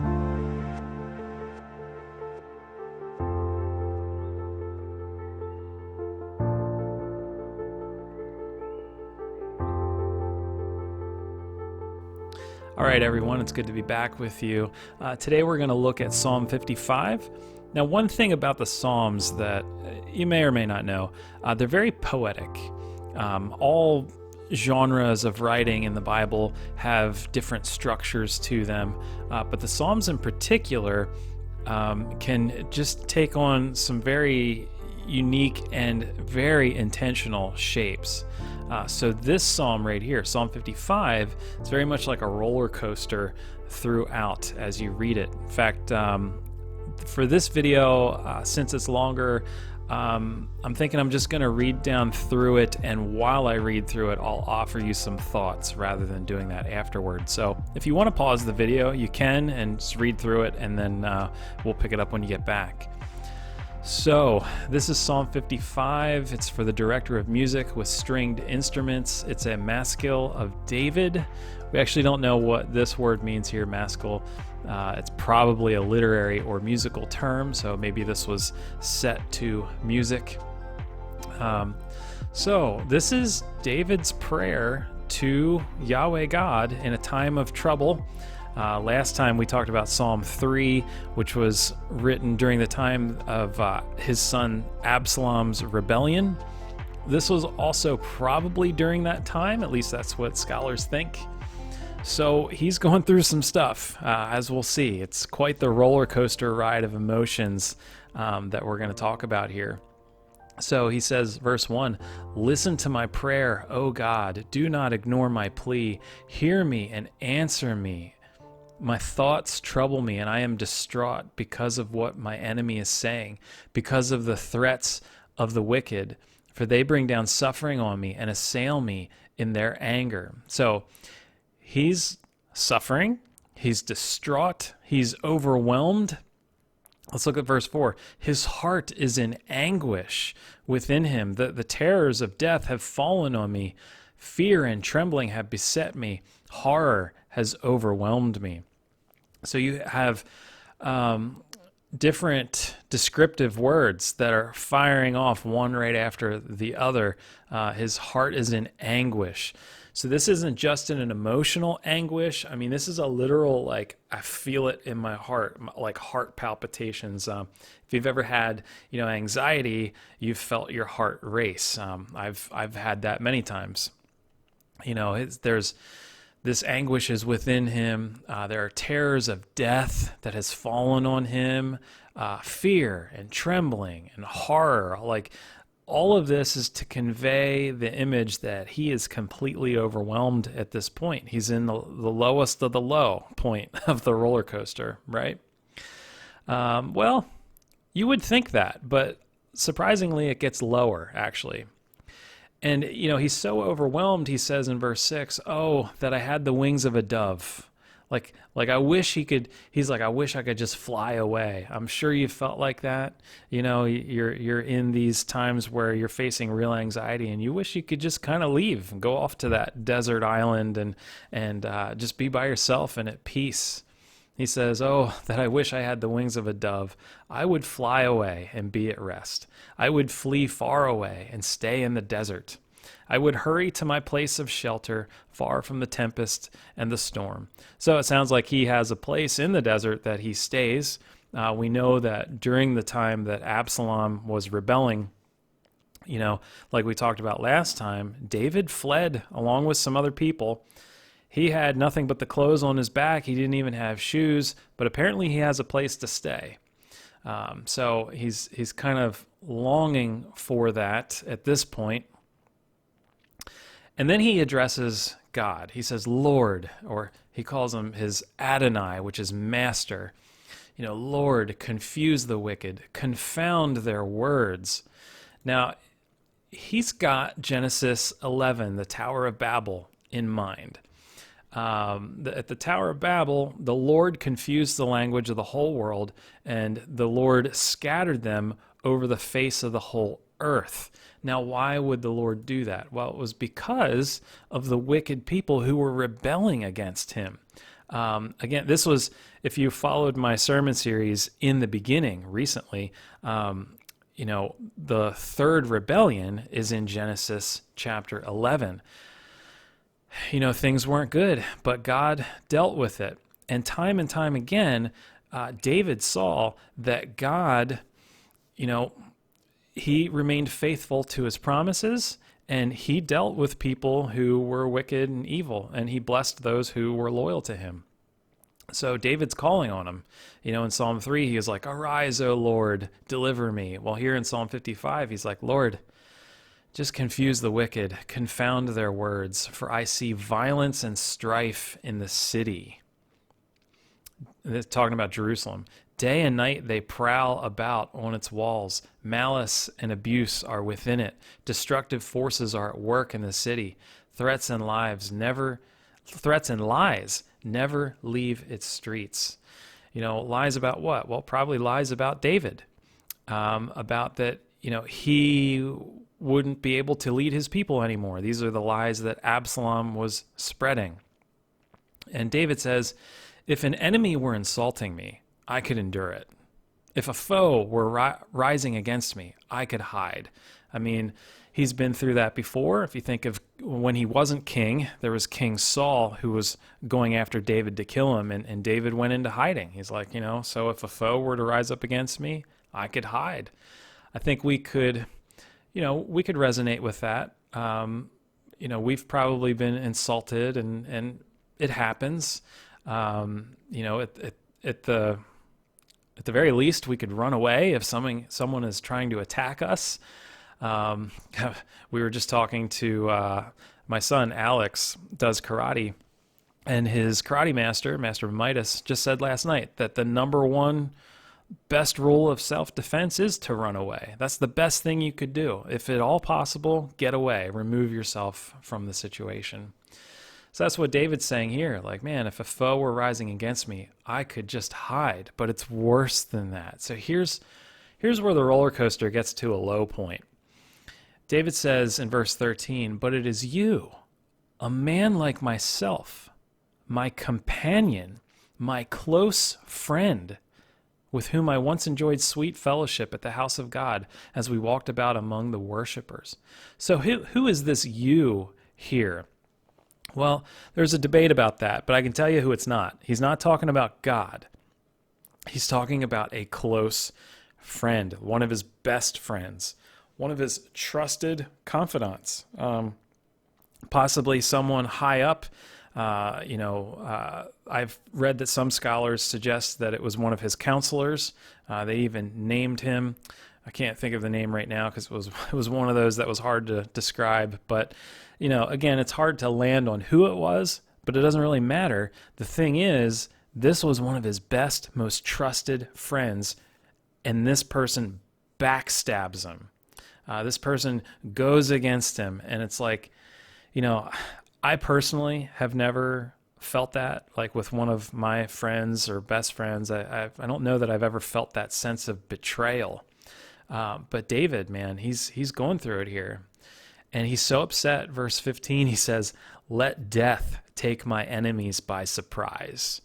All right, everyone, it's good to be back with you. Today we're going to look at Psalm 55. Now, one thing about the Psalms that you may or may not know, they're very poetic. All genres of writing in the Bible have different structures to them, but the Psalms in particular can just take on some very unique and very intentional shapes. So this psalm right here, Psalm 55, is very much like a roller coaster throughout as you read it. In fact, for this video, since it's longer, I'm thinking I'm just going to read down through it, and while I read through it, I'll offer you some thoughts rather than doing that afterward. So if you want to pause the video, you can, and just read through it, and then we'll pick it up when you get back. So this is Psalm 55. It's for the director of music with stringed instruments. It's a maskil of David. We actually don't know what this word means here, maskil. It's probably a literary or musical term, so maybe this was set to music. So this is David's prayer to Yahweh God in a time of trouble. Last time we talked about Psalm 3, which was written during the time of his son Absalom's rebellion. This was also probably during that time, at least that's what scholars think. So he's going through some stuff, as we'll see. It's quite the roller coaster ride of emotions that we're going to talk about here. So he says, verse 1, "Listen to my prayer, O God. Do not ignore my plea. Hear me and answer me. My thoughts trouble me, and I am distraught because of what my enemy is saying, because of the threats of the wicked, for they bring down suffering on me and assail me in their anger." So he's suffering, he's distraught, he's overwhelmed. Let's look at verse 4. His heart is in anguish within him. The terrors of death have fallen on me. Fear and trembling have beset me. Horror has overwhelmed me. So you have different descriptive words that are firing off one right after the other. His heart is in anguish. So this isn't just an emotional anguish. I mean, this is a literal, like, I feel it in my heart, like heart palpitations. If you've ever had, anxiety, you've felt your heart race. I've had that many times. There's this anguish is within him. There are terrors of death that has fallen on him, fear and trembling and horror. Like, all of this is to convey the image that he is completely overwhelmed at this point. He's in the lowest of the low point of the roller coaster, right? Well, you would think that, but surprisingly, it gets lower, actually. And, he's so overwhelmed, he says in verse 6, "Oh, that I had the wings of a dove." Like I wish he's like, I wish I could just fly away. I'm sure you felt like that. You're in these times where you're facing real anxiety and you wish you could just kind of leave and go off to that desert island and just be by yourself and at peace. He says, "Oh, that I wish I had the wings of a dove. I would fly away and be at rest. I would flee far away and stay in the desert. I would hurry to my place of shelter, far from the tempest and the storm." So it sounds like he has a place in the desert that he stays. We know that during the time that Absalom was rebelling, like we talked about last time, David fled along with some other people. He had nothing but the clothes on his back. He didn't even have shoes, but apparently he has a place to stay. So he's kind of longing for that at this point. And then he addresses God. He says, "Lord," or he calls him his Adonai, which is master. "Lord, confuse the wicked, confound their words." Now, he's got Genesis 11, the Tower of Babel, in mind. At the Tower of Babel, the Lord confused the language of the whole world, and the Lord scattered them over the face of the whole earth. Now, why would the Lord do that? Well, it was because of the wicked people who were rebelling against him. Again, this was, if you followed my sermon series in the beginning recently, the third rebellion is in Genesis chapter 11. Things weren't good, but God dealt with it. And time again, David saw that God, he remained faithful to his promises, and he dealt with people who were wicked and evil, and he blessed those who were loyal to him. So David's calling on him. In Psalm 3, he was like, "Arise, O Lord, deliver me." Well, here in Psalm 55, he's like, "Lord, just confuse the wicked, confound their words, for I see violence and strife in the city." This talking about Jerusalem. Day and night they prowl about on its walls. Malice and abuse are within it. Destructive forces are at work in the city. Threats and lies never leave its streets. Lies about what? Well, probably lies about David, about that, he wouldn't be able to lead his people anymore. These are the lies that Absalom was spreading. And David says, "If an enemy were insulting me, I could endure it. If a foe were rising against me, I could hide." I mean, he's been through that before. If you think of when he wasn't king, there was King Saul who was going after David to kill him, and David went into hiding. He's like, so if a foe were to rise up against me, I could hide. I think we could resonate with that. We've probably been insulted, and it happens. At the very least, we could run away if someone is trying to attack us. We were just talking to my son, Alex, does karate, and his karate master, Master Midas, just said last night that the number one best rule of self-defense is to run away. That's the best thing you could do. If at all possible, get away, remove yourself from the situation. So that's what David's saying here. Like, man, if a foe were rising against me, I could just hide, but it's worse than that. So here's where the roller coaster gets to a low point. David says in verse 13, "But it is you, a man like myself, my companion, my close friend, with whom I once enjoyed sweet fellowship at the house of God as we walked about among the worshipers." So who is this you here? Well, there's a debate about that, but I can tell you who it's not. He's not talking about God. He's talking about a close friend, one of his best friends, one of his trusted confidants, possibly someone high up. I've read that some scholars suggest that it was one of his counselors. They even named him. I can't think of the name right now because it was one of those that was hard to describe. But, again, it's hard to land on who it was, but it doesn't really matter. The thing is, this was one of his best, most trusted friends, and this person backstabs him. This person goes against him, and it's like, I personally have never felt that, like with one of my friends or best friends. I don't know that I've ever felt that sense of betrayal. But David, man, he's going through it here. And he's so upset. Verse 15, he says, "Let death take my enemies by surprise."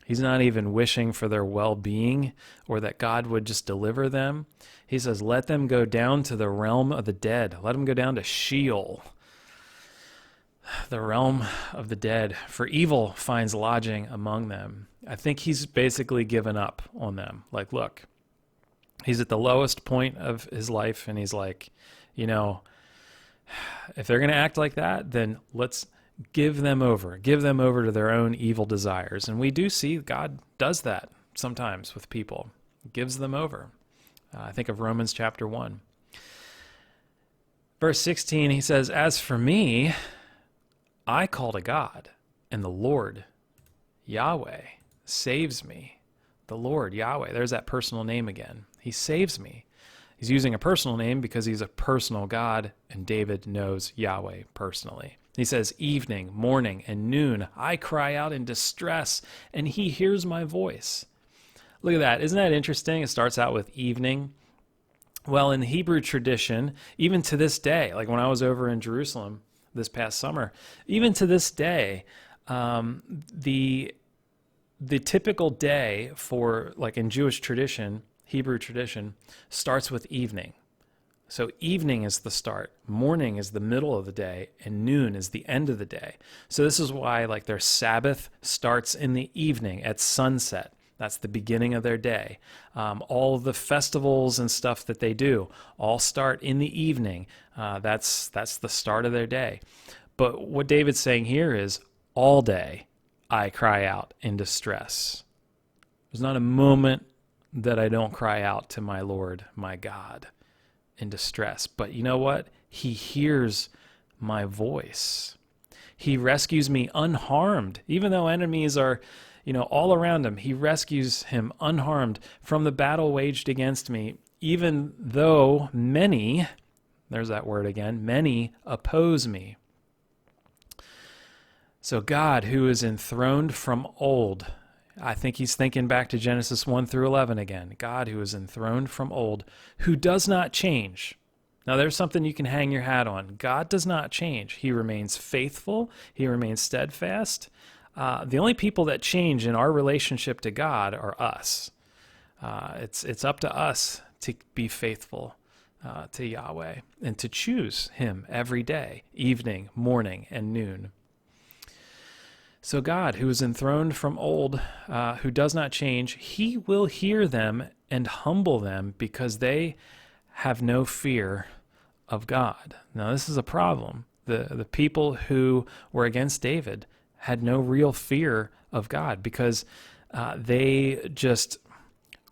He's not even wishing for their well-being or that God would just deliver them. He says, "Let them go down to the realm of the dead. Let them go down to Sheol, the realm of the dead, for evil finds lodging among them." I think he's basically given up on them. Like, look, he's at the lowest point of his life, and he's like, if they're going to act like that, then let's give them over to their own evil desires. And we do see God does that sometimes with people, gives them over. I think of Romans chapter 1. Verse 16, he says, "As for me, I call to God, and the Lord, Yahweh, saves me." The Lord, Yahweh, there's that personal name again. He saves me. He's using a personal name because he's a personal God, and David knows Yahweh personally. He says, "Evening, morning, and noon, I cry out in distress, and he hears my voice." Look at that. Isn't that interesting? It starts out with evening. Well, in the Hebrew tradition, even to this day, like when I was over in Jerusalem this past summer, even to this day, The typical day for, like in Jewish tradition, Hebrew tradition, starts with evening. So evening is the start, morning is the middle of the day, and noon is the end of the day. So this is why like their Sabbath starts in the evening at sunset. That's the beginning of their day. All of the festivals and stuff that they do all start in the evening. That's the start of their day. But what David's saying here is, all day I cry out in distress. There's not a moment that I don't cry out to my Lord, my God, in distress. But you know what? He hears my voice. He rescues me unharmed, even though enemies are, all around him. He rescues him unharmed from the battle waged against me, even though many, there's that word again, many oppose me. So God, who is enthroned from old, I think he's thinking back to Genesis 1 through 11 again. God, who is enthroned from old, who does not change. Now, there's something you can hang your hat on. God does not change. He remains faithful. He remains steadfast. The only people that change in our relationship to God are us. It's up to us to be faithful to Yahweh and to choose him every day, evening, morning, and noon. So God, who is enthroned from old, who does not change, he will hear them and humble them because they have no fear of God. Now, this is a problem. The people who were against David had no real fear of God because they just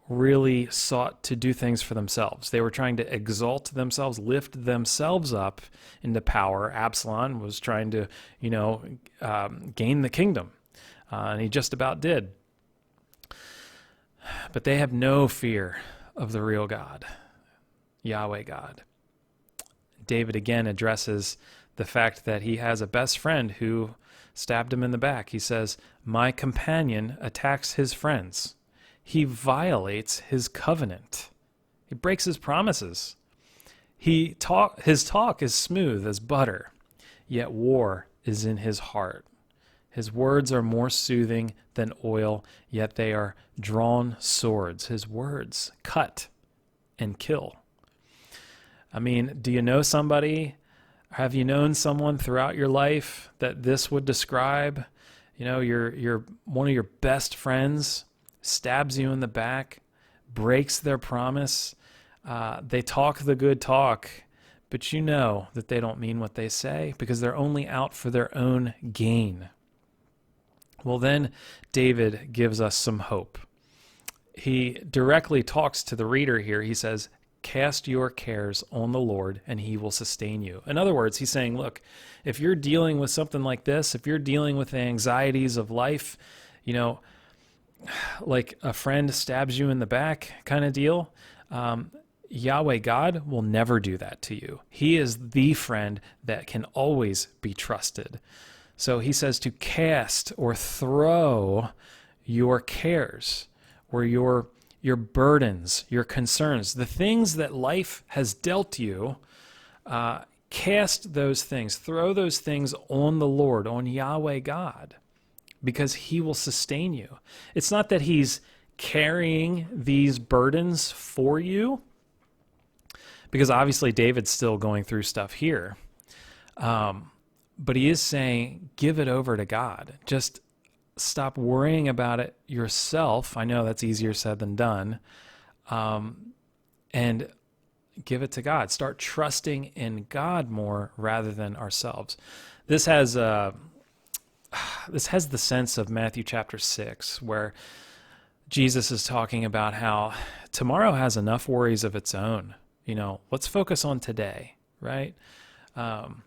really sought to do things for themselves. They were trying to exalt themselves, lift themselves up into power. Absalom was trying to, gain the kingdom, and he just about did. But they have no fear of the real God, Yahweh God. David again addresses the fact that he has a best friend who stabbed him in the back. He says, "My companion attacks his friends. He violates his covenant. He breaks his promises. His talk is smooth as butter, yet war is in his heart. His words are more soothing than oil, yet they are drawn swords. His words cut and kill." I mean, do you know somebody? Have you known someone throughout your life that this would describe? Your one of your best friends stabs you in the back, breaks their promise. They talk the good talk, but you know that they don't mean what they say because they're only out for their own gain. Well, then David gives us some hope. He directly talks to the reader here. He says, "Cast your cares on the Lord, and he will sustain you." In other words, he's saying, look, if you're dealing with something like this, if you're dealing with the anxieties of life, like a friend stabs you in the back kind of deal, Yahweh God will never do that to you. He is the friend that can always be trusted. So he says to cast or throw your cares or your burdens, your concerns, the things that life has dealt you, cast those things, throw those things on the Lord, on Yahweh God, because he will sustain you. It's not that he's carrying these burdens for you, because obviously David's still going through stuff here. But he is saying, give it over to God. Just stop worrying about it yourself. I know that's easier said than done. And give it to God. Start trusting in God more rather than ourselves. This has the sense of Matthew chapter 6, where Jesus is talking about how tomorrow has enough worries of its own. Let's focus on today, right? I'm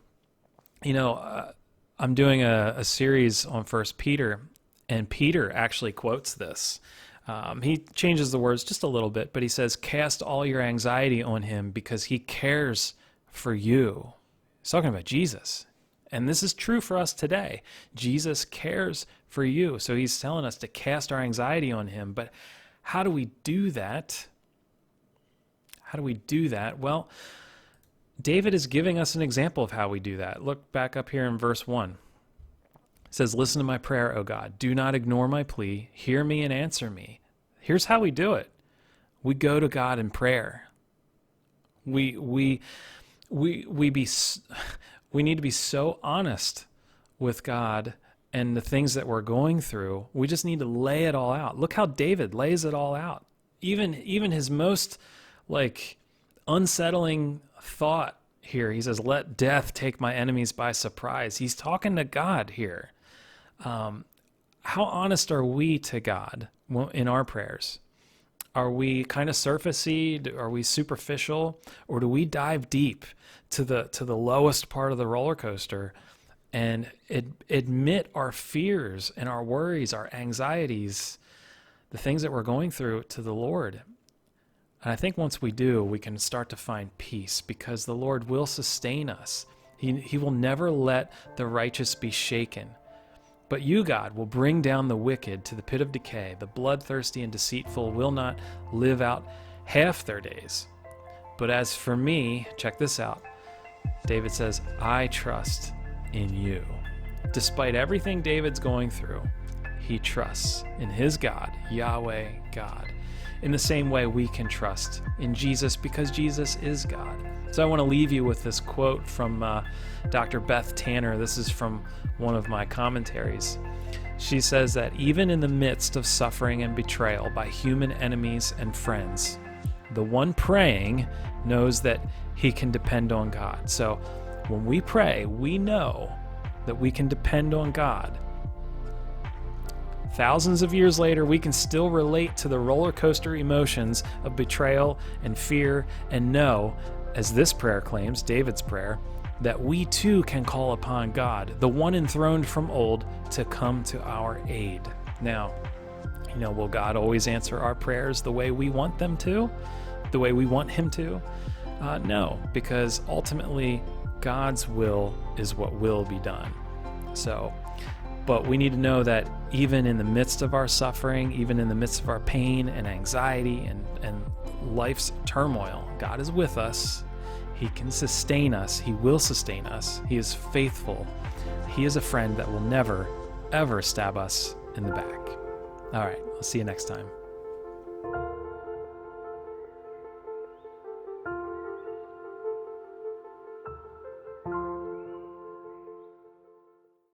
doing a series on 1 Peter, and Peter actually quotes this. He changes the words just a little bit, but he says, "Cast all your anxiety on him because he cares for you." He's talking about Jesus. And this is true for us today. Jesus cares for you. So he's telling us to cast our anxiety on him. But how do we do that? Well, David is giving us an example of how we do that. Look back up here in verse 1. It says, listen to my prayer, O God. Do not ignore my plea. Hear me and answer me. Here's how we do it. We go to God in prayer. We need to be so honest with God and the things that we're going through. We just need to lay it all out. Look how David lays it all out. Even his most unsettling thought here, he says, let death take my enemies by surprise. He's talking to God here. How honest are we to God in our prayers? Are we kind of surfacey? Are we superficial? Or do we dive deep to the lowest part of the roller coaster and admit our fears and our worries, our anxieties, the things that we're going through to the Lord? And I think once we do, we can start to find peace, because the Lord will sustain us. He will never let the righteous be shaken. But you, God, will bring down the wicked to the pit of decay. The bloodthirsty and deceitful will not live out half their days. But as for me, check this out. David says, I trust in you. Despite everything David's going through, he trusts in his God, Yahweh God. In the same way, we can trust in Jesus, because Jesus is God. So I want to leave you with this quote from Dr. Beth Tanner. This is from one of my commentaries. She says that even in the midst of suffering and betrayal by human enemies and friends, the one praying knows that he can depend on God. So when we pray, we know that we can depend on God. Thousands of years later, we can still relate to the roller coaster emotions of betrayal and fear, and know, as this prayer claims, David's prayer, that we too can call upon God, the one enthroned from old, to come to our aid. Now, will God always answer our prayers the way we want them to? The way we want him to? No, because ultimately, God's will is what will be done. But we need to know that even in the midst of our suffering, even in the midst of our pain and anxiety and life's turmoil, God is with us. He can sustain us. He will sustain us. He is faithful. He is a friend that will never, ever stab us in the back. All right, I'll see you next time.